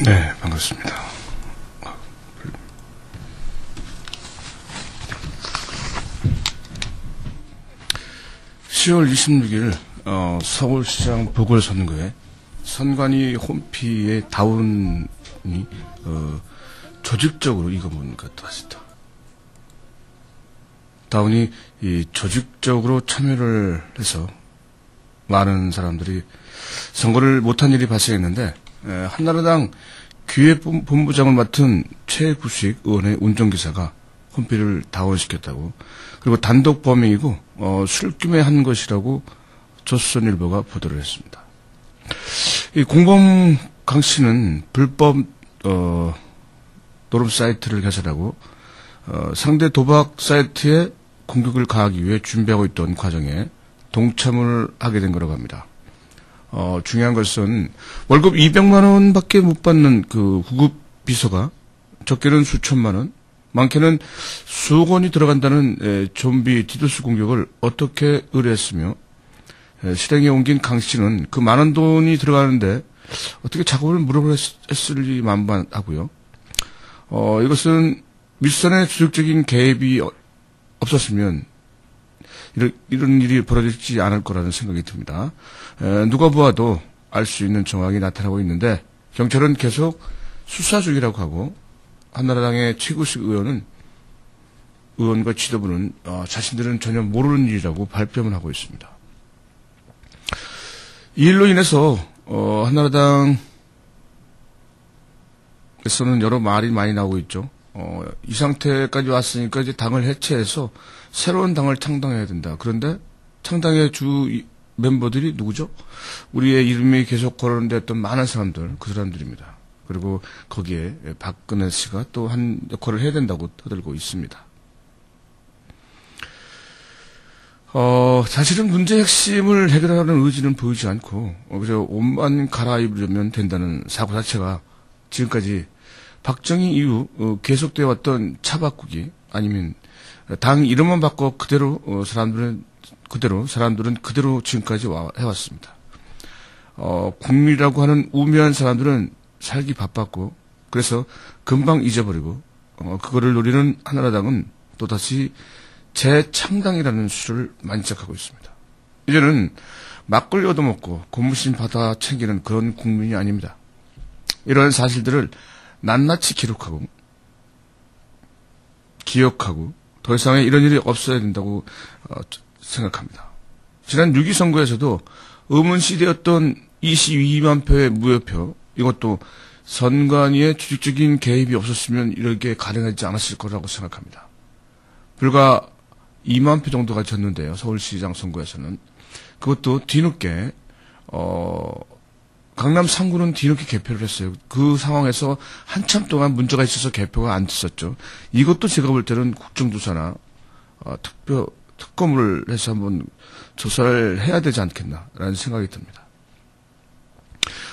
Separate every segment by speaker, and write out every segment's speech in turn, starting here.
Speaker 1: 네, 반갑습니다. 10월 26일 서울시장 보궐선거에 선관위 홈피의 다운이 조직적으로 이거문 것 같습니다. 다운이 조직적으로 참여를 해서 많은 사람들이 선거를 못한 일이 발생했는데, 한나라당 기획본부장을 맡은 최구식 의원의 운전기사가 홈피를 다운시켰다고, 그리고 단독 범행이고 술김에 것이라고 조선일보가 보도를 했습니다. 이 공범 강 씨는 불법 노름 사이트를 개설하고 상대 도박 사이트에 공격을 가하기 위해 준비하고 있던 과정에 동참을 하게 된 거라고 합니다. 중요한 것은 월급 200만 원밖에 못 받는 그 구급 비서가 적게는 수천만 원, 많게는 수억 원이 들어간다는 좀비 디도스 공격을 어떻게 의뢰했으며, 실행에 옮긴 강 씨는 그 많은 돈이 들어가는데 어떻게 작업을 무릎을 했을지 만반하고요. 이것은 윗선의 조직적인 개입이 없었으면 이런 일이 벌어지지 않을 거라는 생각이 듭니다. 누가 보아도 알 수 있는 정황이 나타나고 있는데, 경찰은 계속 수사 중이라고 하고, 한나라당의 최구식 의원과 지도부는 자신들은 전혀 모르는 일이라고 발뺌을 하고 있습니다. 이 일로 인해서 한나라당에서는 여러 말이 많이 나오고 있죠. 이 상태까지 왔으니까 이제 당을 해체해서 새로운 당을 창당해야 된다. 그런데 창당의 주 멤버들이 누구죠? 우리의 이름이 계속 거론됐던 많은 사람들, 그 사람들입니다. 그리고 거기에 박근혜 씨가 또 한 역할을 해야 된다고 떠들고 있습니다. 사실은 문제의 핵심을 해결하는 의지는 보이지 않고, 그저 옷만 갈아입으려면 된다는 사고 자체가 지금까지 박정희 이후 계속되어 왔던 차바꾸기, 아니면 당 이름만 바꿔 사람들은 그대로 지금까지 해왔습니다. 국민이라고 하는 우매한 사람들은 살기 바빴고, 그래서 금방 잊어버리고, 그거를 노리는 한나라당은 또다시 재창당이라는 수를 만끽하고 있습니다. 이제는 막걸리 얻어먹고 고무신 받아 챙기는 그런 국민이 아닙니다. 이러한 사실들을 낱낱이 기억하고 더 이상의 이런 일이 없어야 된다고 생각합니다. 지난 6.2 선거에서도 의문시되었던 22만 표의 무효표, 이것도 선관위의 조직적인 개입이 없었으면 이렇게 가능하지 않았을 거라고 생각합니다. 불과 2만 표 정도가 졌는데요, 서울시장 선거에서는. 그것도 뒤늦게 강남 3구는 뒤늦게 개표를 했어요. 그 상황에서 한참 동안 문제가 있어서 개표가 안 됐었죠. 이것도 제가 볼 때는 국정조사나 특검을 해서 한번 조사를 해야 되지 않겠나라는 생각이 듭니다.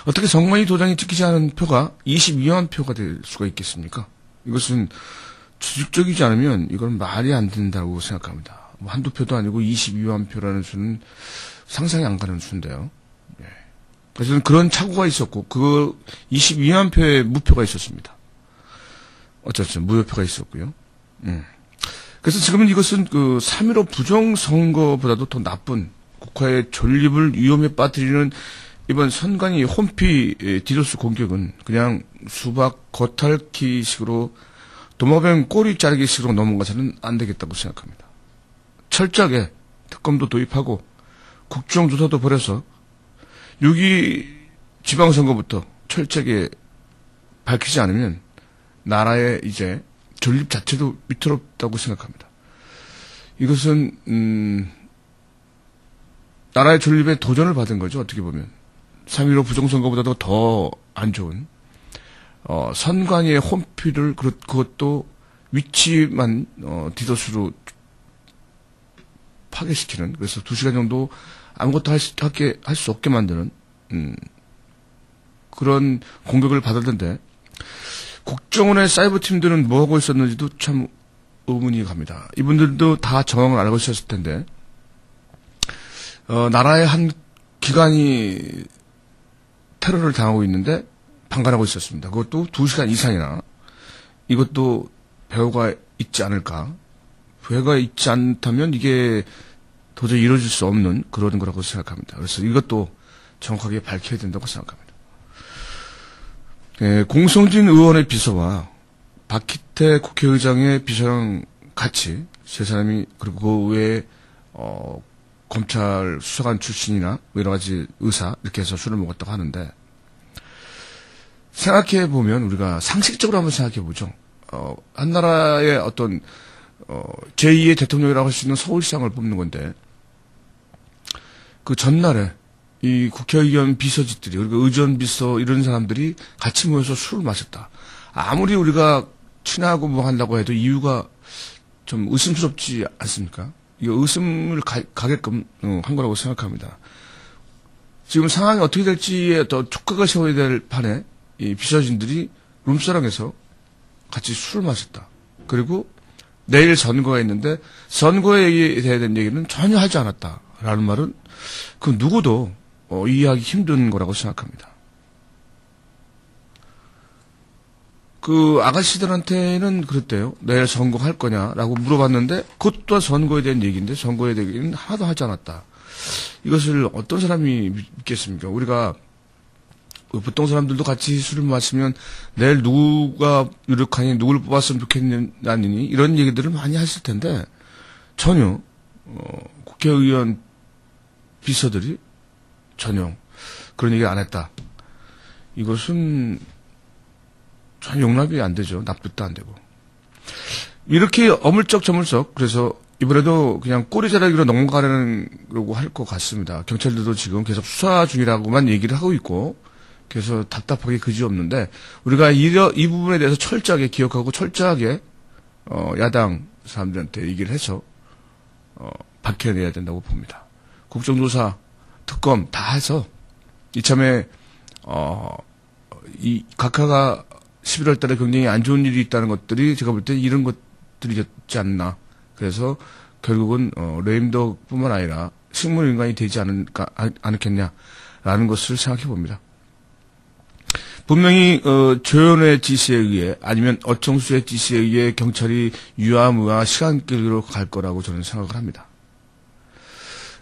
Speaker 1: 어떻게 선관위 도장이 찍히지 않은 표가 22만 표가 될 수가 있겠습니까? 이것은 조직적이지 않으면 이건 말이 안 된다고 생각합니다. 한두 표도 아니고 22만 표라는 수는 상상이 안 가는 수인데요. 그래서 그런 착오가 있었고, 그 22만 표의 무표가 있었습니다. 어쨌든 무효표가 있었고요. 그래서 지금은 이것은 그 3.15 부정선거보다도 더 나쁜 국가의 존립을 위험에 빠뜨리는 이번 선관위 홈피 디도스 공격은 그냥 수박 겉핥기식으로 도마뱀 꼬리 자르기식으로 넘어가서는 안 되겠다고 생각합니다. 철저하게 특검도 도입하고 국정조사도 벌여서 6.2 지방선거부터 철저하게 밝히지 않으면 나라의 이제 존립 자체도 위태롭다고 생각합니다. 이것은 나라의 존립에 도전을 받은 거죠. 어떻게 보면 3.15 부정선거보다도 더 안 좋은 선관위의 홈피를 그것도 위치만 디도스로 파괴시키는, 그래서 2시간 정도 아무것도 할 수 없게 만드는 그런 공격을 받았는데, 국정원의 사이버 팀들은 뭐 하고 있었는지도 참 의문이 갑니다. 이분들도 다 정황을 알고 있었을 텐데, 나라의 한 기관이 테러를 당하고 있는데 방관하고 있었습니다. 그것도 2시간 이상이나. 이것도 배후가 있지 않을까. 배후가 있지 않다면 이게 도저히 이루어질 수 없는 그런 거라고 생각합니다. 그래서 이것도 정확하게 밝혀야 된다고 생각합니다. 네, 공성진 의원의 비서와 박희태 국회의장의 비서랑 같이 세 사람이, 그리고 그 외에 검찰 수사관 출신이나 여러 가지 의사 이렇게 해서 술을 먹었다고 하는데, 생각해 보면 우리가 상식적으로 한번 생각해 보죠. 한 나라의 어떤 제2의 대통령이라고 할 수 있는 서울시장을 뽑는 건데, 그 전날에 이 국회의원 비서직들이, 그리고 의전 비서 이런 사람들이 같이 모여서 술을 마셨다. 아무리 우리가 친하고 뭐 한다고 해도 이유가 좀 의심스럽지 않습니까? 이거 의심을 가게끔 한 거라고 생각합니다. 지금 상황이 어떻게 될지에 더 촉각을 세워야 될 판에 이 비서진들이 룸사롱에서 같이 술을 마셨다. 그리고 내일 선거가 있는데 선거에 대한 얘기는 전혀 하지 않았다라는 말은 그 누구도 이해하기 힘든 거라고 생각합니다. 그 아가씨들한테는 그랬대요. 내일 선거할 거냐라고 물어봤는데 그것 또한 선거에 대한 얘기인데 선거에 대한 얘기는 하나도 하지 않았다. 이것을 어떤 사람이 믿겠습니까? 우리가 보통 사람들도 같이 술을 마시면 내일 누가 유력하니 누구를 뽑았으면 좋겠느니 이런 얘기들을 많이 하실 텐데 전혀 국회의원 비서들이 전혀 그런 얘기를 안 했다. 이것은 전 용납이 안 되죠. 납득도 안 되고. 이렇게 어물쩍저물쩍 그래서 이번에도 그냥 꼬리자르기로 넘어가려고 할 것 같습니다. 경찰들도 지금 계속 수사 중이라고만 얘기를 하고 있고 그래서 답답하게 그지없는데 우리가 이 부분에 대해서 철저하게 기억하고 철저하게 야당 사람들한테 얘기를 해서 밝혀내야 된다고 봅니다. 국정조사, 특검 다 해서 이참에 이 각하가 11월 달에 굉장히 안 좋은 일이 있다는 것들이 제가 볼 때 이런 것들이었지 않나. 그래서 결국은 레임덕뿐만 아니라 식물인간이 되지 않겠냐라는 것을 생각해 봅니다. 분명히 조현의 지시에 의해 아니면 어청수의 지시에 의해 경찰이 유야무야 시간 끌기로 갈 거라고 저는 생각을 합니다.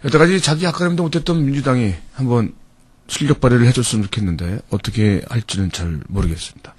Speaker 1: 여태까지 자기 아까림도 못했던 민주당이 한번 실력 발휘를 해줬으면 좋겠는데 어떻게 할지는 잘 모르겠습니다.